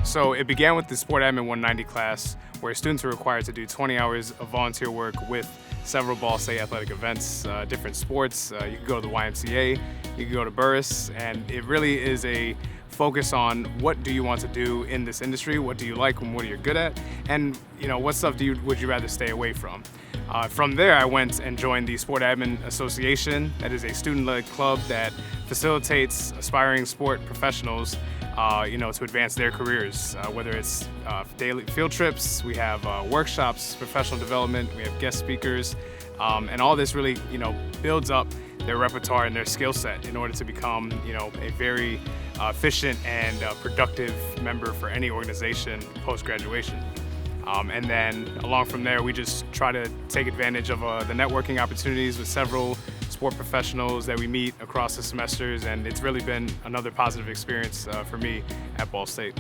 So it began with the Sport Admin 190 class, where students were required to do 20 hours of volunteer work with several Ball State athletic events, different sports. You could go to the YMCA, you could go to Burris, and it really is a focus on what do you want to do in this industry, what do you like and what are you good at, and what stuff would you rather stay away from. From there, I went and joined the Sport Admin Association. That is a student-led club that facilitates aspiring sport professionals to advance their careers, whether it's daily field trips, we have workshops, professional development, we have guest speakers, and all this really builds up their repertoire and their skill set in order to become a very efficient and productive member for any organization post-graduation. And then along from there, we just try to take advantage of the networking opportunities with several sport professionals that we meet across the semesters, and it's really been another positive experience for me at Ball State.